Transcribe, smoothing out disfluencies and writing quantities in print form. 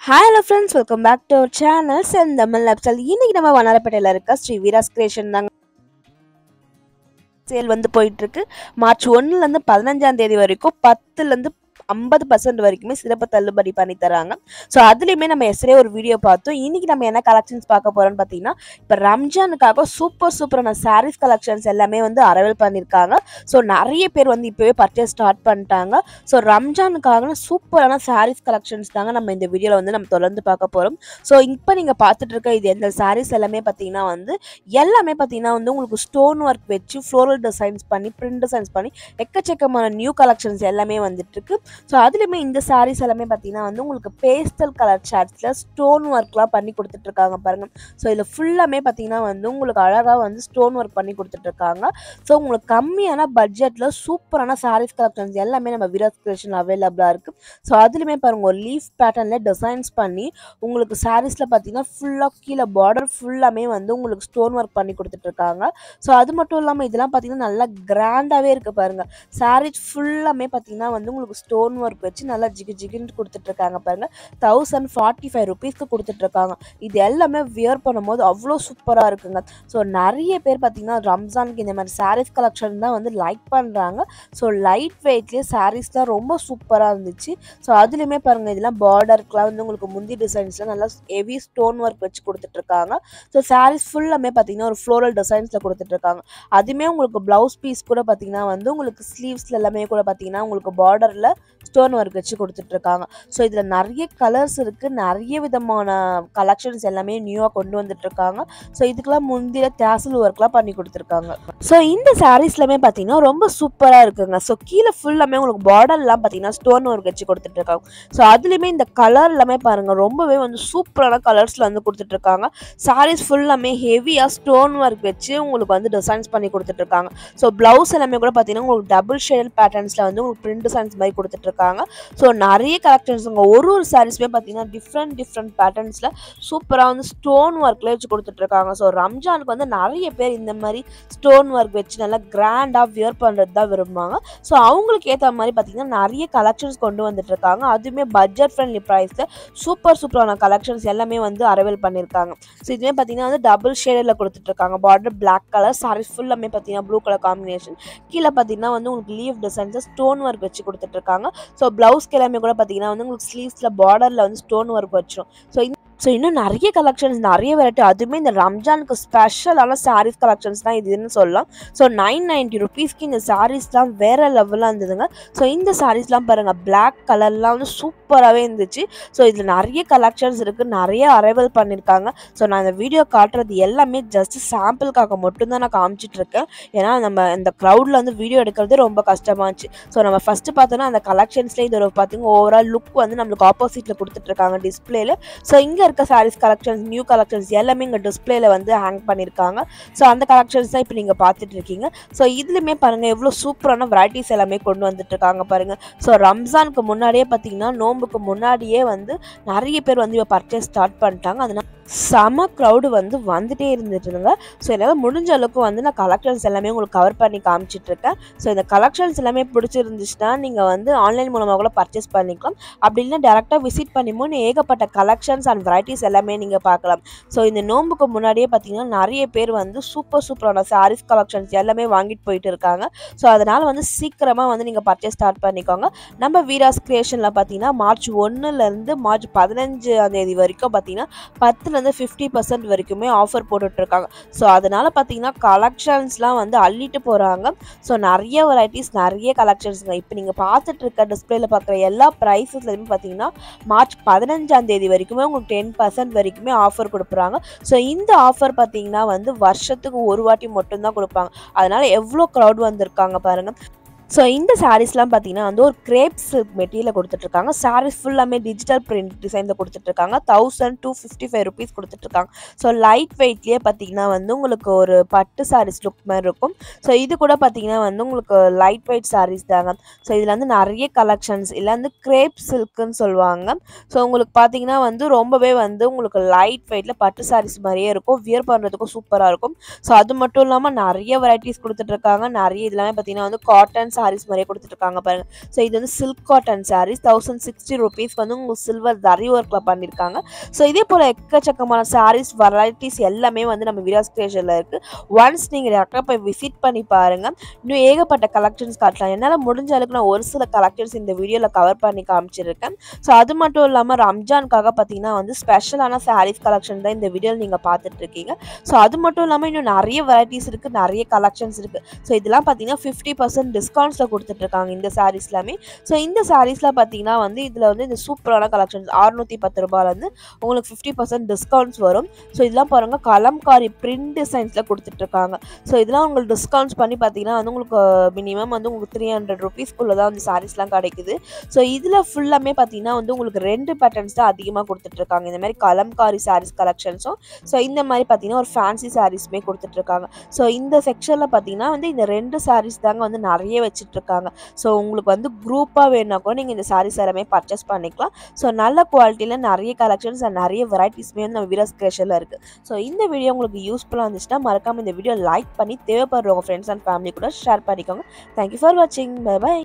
Hi hello friends, welcome back to our channel செந்தமிழ் லப்சல். இன்னைக்கு நம்ம வண்ணாரப்பேட்டையில இருக்க ஸ்ரீ வீராஸ் கிரியேஷன் தாங்க சேல் வந்து போயிட்டு இருக்கு. மார்ச் 1ல இருந்து 15ஆம் தேதி வரைக்கும் 10ல இருந்து 50% வரைக்குமே சிறப்பு தள்ளுபடி பண்ணி தராங்க. ஸோ அதுலேயுமே நம்ம எஸ்டே ஒரு வீடியோ பார்த்தோம். இன்னைக்கு நம்ம என்ன கலெக்ஷன்ஸ் பார்க்க போறோம்னு பார்த்தீங்கன்னா, இப்போ ரம்ஜானுக்காக சூப்பரான சாரீஸ் கலெக்ஷன்ஸ் எல்லாமே வந்து அரைவல் பண்ணியிருக்காங்க. ஸோ நிறைய பேர் வந்து இப்போவே பர்ச்சேஸ் ஸ்டார்ட் பண்ணிட்டாங்க. ஸோ ரம்ஜானுக்காக சூப்பரான சாரீஸ் கலெக்ஷன்ஸ் தாங்க நம்ம இந்த வீடியோவில் வந்து நம்ம தொடர்ந்து பார்க்க போகிறோம். ஸோ இப்போ நீங்கள் பார்த்துட்டு இருக்க இது எந்த சாரீஸ் எல்லாமே பார்த்தீங்கன்னா வந்து உங்களுக்கு ஸ்டோன் ஒர்க் வச்சு ஃப்ளோரல் டிசைன்ஸ் பண்ணி பிரிண்ட் டிசைன்ஸ் பண்ணி எக்கச்சக்கமான நியூ கலெக்ஷன்ஸ் எல்லாமே வந்துட்டு இருக்கு. ஸோ அதுலேயுமே இந்த சாரீஸ் எல்லாமே பார்த்தீங்கன்னா வந்து உங்களுக்கு பேஸ்டல் கலர் ஷேட்ஸில் ஸ்டோன் ஒர்க்லாம் பண்ணி கொடுத்துட்ருக்காங்க பாருங்கள். ஸோ இதில் ஃபுல்லாமே பார்த்தீங்கன்னா வந்து உங்களுக்கு அழகாக வந்து ஸ்டோன் ஒர்க் பண்ணி கொடுத்துட்ருக்காங்க. ஸோ உங்களுக்கு கம்மியான பட்ஜெட்டில் சூப்பரான சாரீஸ் கலெக்ஷன்ஸ் எல்லாமே நம்ம வீராஸ் கிரியேஷன் அவைலபிளாக இருக்குது. ஸோ அதுலேயுமே பாருங்கள் ஒரு லீஃப் பேட்டர்னில் டிசைன்ஸ் பண்ணி உங்களுக்கு சாரீஸில் பார்த்தீங்கன்னா ஃபுல்லாக கீழே பார்டர் ஃபுல்லாமே வந்து உங்களுக்கு ஸ்டோன் ஒர்க் பண்ணி கொடுத்துட்ருக்காங்க. ஸோ அது மட்டும் இல்லாமல் இதெல்லாம் பார்த்தீங்கன்னா நல்லா கிராண்டாகவே இருக்குது பாருங்கள். சாரீஸ் ஃபுல்லாமே பார்த்தீங்கன்னா வந்து உங்களுக்கு ஸ்டோன் ஒர்க் வச்சு நல்லா ஜிகின்னு கொடுத்துட்ருக்காங்க பாருங்கள். 1045 ருபீஸ்க்கு கொடுத்துட்ருக்காங்க. இது எல்லாமே வியர் பண்ணும்போது அவ்வளோ சூப்பராக இருக்குங்க. ஸோ நிறைய பேர் பார்த்தீங்கன்னா ரம்ஜானுக்கு இந்த மாதிரி சாரீஸ் கலெக்ஷன் தான் வந்து லைக் பண்ணுறாங்க. ஸோ லைட் வெயிட்லேயே சாரீஸ்லாம் ரொம்ப சூப்பராக இருந்துச்சு. ஸோ அதுலேயுமே பாருங்கள் இதெல்லாம் பார்டருக்குலாம் வந்து உங்களுக்கு முந்தி டிசைன்ஸ்லாம் நல்லா ஹெவி ஸ்டோன் ஒர்க் வச்சு கொடுத்துட்ருக்காங்க. ஸோ சாரீஸ் ஃபுல்லாமே பார்த்தீங்கன்னா ஒரு ஃப்ளோரல் டிசைன்ஸில் கொடுத்துட்ருக்காங்க. அதுவுமே உங்களுக்கு ப்ளவுஸ் பீஸ் கூட பார்த்தீங்கன்னா வந்து உங்களுக்கு ஸ்லீவ்ஸில் எல்லாமே கூட பார்த்தீங்கன்னா உங்களுக்கு பார்டரில் ஸ்டோன் ஒர்க் வச்சு கொடுத்துட்ருக்காங்க. ஸோ இதில் நிறைய கலர்ஸ் இருக்குது, நிறைய விதமான கலெக்ஷன்ஸ் எல்லாமே நியூவாக கொண்டு வந்துட்டுருக்காங்க. ஸோ இதுக்கெல்லாம் முந்திர டேசல் ஒர்க்லாம் பண்ணி கொடுத்துருக்காங்க. ஸோ இந்த சாரீஸ்லாமே பார்த்தீங்கன்னா ரொம்ப சூப்பராக இருக்குங்க. ஸோ கீழே ஃபுல்லாமே உங்களுக்கு பார்டர்லாம் பார்த்தீங்கன்னா ஸ்டோன் ஒர்க் வச்சு கொடுத்துட்ருக்காங்க. ஸோ அதுலேயுமே இந்த கலர் எல்லாமே பாருங்கள் ரொம்பவே வந்து சூப்பரான கலர்ஸில் வந்து கொடுத்துட்ருக்காங்க. சாரீஸ் ஃபுல்லாமே ஹெவியாக ஸ்டோன் ஒர்க் வச்சு உங்களுக்கு வந்து டிசைன்ஸ் பண்ணி கொடுத்துட்ருக்காங்க. ஸோ ப்ளவுஸ் எல்லாமே கூட பார்த்தீங்கன்னா உங்களுக்கு டபுள் ஷேடல் பேட்டர்ன்ஸில் வந்து உங்களுக்கு பிரிண்ட் டிசைன்ஸ் மாதிரி கொடுத்துட்ருக்காங்க. ஸோ நிறைய கலெக்ஷன்ஸ் ஒரு சாரீஸுமே பார்த்தீங்கன்னா டிஃப்ரெண்ட் பேட்டர்ன்ஸில் சூப்பராக வந்து ஸ்டோன் ஒர்க்கில் வச்சு கொடுத்துட்ருக்காங்க. ஸோ ரம்ஜானுக்கு வந்து நிறைய பேர் இந்த மாதிரி ஸ்டோன் ஒர்க் வச்சு நல்லா கிராண்டாக வியர் பண்ணுறது தான் விரும்புவாங்க. ஸோ அவங்களுக்கு ஏற்ற மாதிரி பார்த்தீங்கன்னா நிறைய கலெக்ஷன்ஸ் கொண்டு வந்துட்டுருக்காங்க. அதுவுமே பட்ஜெட் ஃப்ரெண்ட்லி ப்ரைஸில் சூப்பரான கலெக்ஷன்ஸ் எல்லாமே வந்து அரைவல் பண்ணியிருக்காங்க. ஸோ இதுவுமே பார்த்தீங்கன்னா வந்து டபுள் ஷேடில் கொடுத்துட்ருக்காங்க. பார்டர் பிளாக் கலர், சாரீஸ் ஃபுல்லாமே பார்த்தீங்கன்னா ப்ளூ கலர் காம்பினேஷன். கீழே பார்த்தீங்கன்னா வந்து உங்களுக்கு லீவ் டிசைன்ஸை ஸ்டோன் ஒர்க் வச்சு கொடுத்துட்ருக்காங்க. ஸோ ப்ளவுஸ்க்கு எல்லாமே கூட பார்த்தீங்கன்னா வந்து உங்களுக்கு ஸ்லீவ்ஸில் பார்டரில் வந்து ஸ்டோன் ஒர்க் வச்சிரும். ஸோ இன்னும் நிறைய கலெக்ஷன்ஸ் நிறைய வெரைட்டி, அதுவுமே இந்த ரம்ஜானுக்கு ஸ்பெஷலான சாரீஸ் கலெக்ஷன்ஸ் தான் இதுன்னு சொல்லலாம். ஸோ 990 ருபீஸ்க்கு இந்த சாரீஸ்லாம் வேறு லெவலாக இருந்ததுங்க. ஸோ இந்த சாரீஸ்லாம் பாருங்கள் பிளாக் கலர்லாம் வந்து சூப்பராகவே இருந்துச்சு. ஸோ இதில் நிறைய கலெக்ஷன்ஸ் இருக்குது, நிறைய அரைவல் பண்ணியிருக்காங்க. ஸோ நான் இந்த வீடியோ காட்டுறது எல்லாமே ஜஸ்ட் சாம்பிளுக்காக மட்டும்தான் நான் காமிச்சிட்ருக்கேன். ஏன்னா நம்ம இந்த க்ரௌடில் வந்து வீடியோ எடுக்கிறதே ரொம்ப கஷ்டமாச்சு. ஸோ நம்ம ஃபஸ்ட்டு பார்த்தோன்னா அந்த கலெக்ஷன்ஸ்லேயே இதோட பார்த்தீங்கன்னா ஓவரால் லுக் வந்து நம்மளுக்கு ஆப்போசிட்டில் கொடுத்துட்ருக்காங்க டிஸ்பிளேல. ஸோ இங்கே இருக்க சாரீஸ் கலெக்ஷன்ஸ் நியூ கலெக்ஷன்ஸ் எல்லாமே இங்கே டிஸ்பிளேல வந்து ஹேங் பண்ணியிருக்காங்க. ஸோ அந்த கலெக்ஷன்ஸ் தான் இப்போ நீங்கள் பார்த்துட்டு இருக்கீங்க. ஸோ இதுலையுமே பாருங்கள் எவ்வளோ சூப்பரான வெரைட்டிஸ் எல்லாமே கொண்டு வந்துட்டு இருக்காங்க பாருங்கள். ஸோ ரம்ஜானுக்கு முன்னாடியே பார்த்தீங்கன்னா நோம்புக்கு முன்னாடியே வந்து நிறைய பேர் வந்து இப்போ பர்ச்சேஸ் ஸ்டார்ட் பண்ணிட்டாங்க. அதனால் செம க்ரௌடு வந்து வந்துட்டே இருந்துட்டுருங்க. ஸோ என்னால் முடிஞ்ச அளவுக்கு வந்து நான் கலெக்ஷன்ஸ் எல்லாமே உங்களுக்கு கவர் பண்ணி காமிச்சிட்ருக்கேன். ஸோ இந்த கலெக்ஷன்ஸ் எல்லாமே பிடிச்சிருந்துச்சுன்னா நீங்கள் வந்து ஆன்லைன் மூலமாக கூட பர்ச்சேஸ் பண்ணிக்கலாம். அப்படி இல்லைன்னா டேரெக்டாக விசிட் பண்ணிமோன்னு ஏகப்பட்ட கலெக்ஷன்ஸ் அண்ட் வெரைட்டிஸ் எல்லாமே நீங்கள் பார்க்கலாம். ஸோ இந்த நோம்புக்கு முன்னாடியே பார்த்தீங்கன்னா நிறைய பேர் வந்து சூப்பரான சாரீஸ் கலெக்ஷன்ஸ் எல்லாமே வாங்கிட்டு போயிட்டு இருக்காங்க. ஸோ அதனால் வந்து சீக்கிரமாக வந்து நீங்கள் பர்ச்சேஸ் ஸ்டார்ட் பண்ணிக்கோங்க. நம்ம வீராஸ் கிரியேஷனில் பார்த்தீங்கன்னா மார்ச் 1லேருந்து மார்ச் 15ஆம் தேதி வரைக்கும் பார்த்தீங்கன்னா 10லேருந்து 50% வரைக்குமே ஆஃபர் போட்டுட்ருக்காங்க. ஸோ அதனால் பார்த்தீங்கன்னா கலெக்ஷன்ஸ்லாம் வந்து அள்ளிட்டு போகிறாங்க. ஸோ நிறைய வெரைட்டிஸ் நிறைய கலெக்ஷன்ஸுங்க. இப்போ நீங்கள் பார்த்துட்டு இருக்க டிஸ்பிளேல பார்க்குற எல்லா ப்ரைஸஸ்லையுமே பார்த்தீங்கன்னா மார்ச் 15ஆம் தேதி வரைக்குமே உங்களுக்கு 10% வரைக்குமே ஆஃபர் கொடுக்குறாங்க. ஸோ இந்த ஆஃபர் பார்த்தீங்கன்னா வந்து வருஷத்துக்கு ஒரு வாட்டி மட்டும்தான் கொடுப்பாங்க. அதனால் எவ்வளோ க்ரௌட் வந்திருக்காங்க பாருங்கள். ஸோ இந்த சாரீஸ்லாம் பார்த்தீங்கன்னா வந்து ஒரு கிரேப் சில்க் மெட்டீரியல் கொடுத்துட்ருக்காங்க. சாரீஸ் ஃபுல்லாமே டிஜிட்டல் பிரிண்ட் டிசைனில் கொடுத்துட்ருக்காங்க. 1255 ருபீஸ் கொடுத்துட்ருக்காங்க. ஸோ லைட் வெயிட்லேயே பார்த்தீங்கன்னா வந்து உங்களுக்கு ஒரு பட்டு சாரீஸ் லுக் மாதிரி இருக்கும். ஸோ இது கூட பார்த்தீங்கன்னா வந்து உங்களுக்கு லைட் வெயிட் சாரீஸ் தாங்க. ஸோ இதில் வந்து நிறைய கலெக்ஷன்ஸ் இல்லை வந்து கிரேப் சில்க்குன்னு சொல்லுவாங்க. ஸோ உங்களுக்கு பார்த்தீங்கன்னா வந்து ரொம்பவே வந்து உங்களுக்கு லைட் வெயிட்டில் பட்டு சாரீஸ் மாதிரியே இருக்கும். வியர் பண்ணுறதுக்கும் சூப்பராக இருக்கும். ஸோ அது மட்டும் இல்லாமல் நிறைய வெரைட்டிஸ் கொடுத்துட்ருக்காங்க. நிறைய இதெல்லாமே பார்த்தீங்கன்னா வந்து காட்டன் சாரீஸ் மாதிரியே கொடுத்துட்ருக்காங்க பாருங்கள். ஸோ இது வந்து சில்க் காட்டன் சாரீஸ் 1060 ருபீஸ்க்கு வந்து உங்களுக்கு சில்வர் தரி ஒர்க்கில் பண்ணியிருக்காங்க. ஸோ இதே போல் எக்கச்சக்கமான சாரீஸ் வெரைட்டிஸ் எல்லாமே வந்து நம்ம விராஸ் கிரியேஷனில் இருக்குது. ஒன்ஸ் நீங்கள் டேரெக்டாக போய் விசிட் பண்ணி பாருங்கள். இன்னும் ஏகப்பட்ட கலெக்ஷன்ஸ் காட்டலாம். என்னால் முடிஞ்ச அளவுக்கு நான் ஒரு சில கலெக்ஷன்ஸ் இந்த வீடியோவில் கவர் பண்ணி காமிச்சிருக்கேன். ஸோ அது மட்டும் இல்லாமல் ரம்ஜானுக்காக பார்த்தீங்கன்னா வந்து ஸ்பெஷலான சாரீஸ் கலெக்ஷன் தான் இந்த வீடியோவில் நீங்கள் பார்த்துட்ருக்கீங்க. ஸோ அது மட்டும் இல்லாமல் இன்னும் நிறைய வெரைட்டிஸ் இருக்குது, நிறைய கலெக்ஷன்ஸ் இருக்குது. ஸோ இதெல்லாம் பார்த்தீங்கன்னா 50% டிஸ்கவுண்ட்ஸில் கொடுத்துட்ருக்காங்க இந்த சாரீஸ் எல்லாமே. ஸோ இந்த சாரீஸில் பார்த்தீங்கன்னா வந்து இதில் வந்து இந்த சூப்பரான கலெக்ஷன்ஸ் 610 ரூபாயிலேருந்து உங்களுக்கு 50% டிஸ்கவுண்ட்ஸ் வரும். ஸோ இதெல்லாம் பாருங்கள் கலம்காரி பிரிண்ட் டிசைன்ஸில் கொடுத்துட்ருக்காங்க. ஸோ இதெல்லாம் உங்களுக்கு டிஸ்கவுண்ட்ஸ் பண்ணி பார்த்தீங்கன்னா வந்து உங்களுக்கு மினிமம் வந்து உங்களுக்கு 300 ருபீஸ்க்குள்ளே தான் வந்து சாரீஸ்லாம் கிடைக்குது. ஸோ இதில் ஃபுல்லாமே பார்த்தீங்கன்னா வந்து உங்களுக்கு 2 பேட்டர்ன்ஸ் தான் அதிகமாக கொடுத்துட்ருக்காங்க. இந்த மாதிரி கலம்காரி சாரீஸ் கலெக்ஷன்ஸும் ஸோ இந்த மாதிரி பார்த்தீங்கன்னா ஒரு ஃபேன்சி சாரீஸுமே கொடுத்துட்ருக்காங்க. ஸோ இந்த செக்ஷனில் பார்த்தீங்கன்னா வந்து இந்த 2 சாரீஸ் தாங்க வந்து நிறைய வச்சுட்ருக்காங்க. ஸோ உங்களுக்கு வந்து குரூப்பாக வேணுன்னா கூட நீங்கள் இந்த சாரீஸ் எல்லாமே பர்ச்சேஸ் பண்ணிக்கலாம். ஸோ நல்ல குவாலிட்டியில் நிறைய கலெக்ஷன்ஸ் அண்ட் நிறைய வெரைட்டிஸ்மே வந்து நம்ம விராஸ் கிரியேஷனில் இருக்குது. ஸோ இந்த வீடியோ உங்களுக்கு யூஸ்ஃபுல்லாக இருந்துச்சுன்னா மறக்காமல் இந்த வீடியோ லைக் பண்ணி தேவைப்படுறவங்க ஃப்ரெண்ட்ஸ் அண்ட் ஃபேமிலி கூட ஷேர் பண்ணிக்கோங்க. தேங்க்யூ ஃபார் வாட்சிங். Bye by.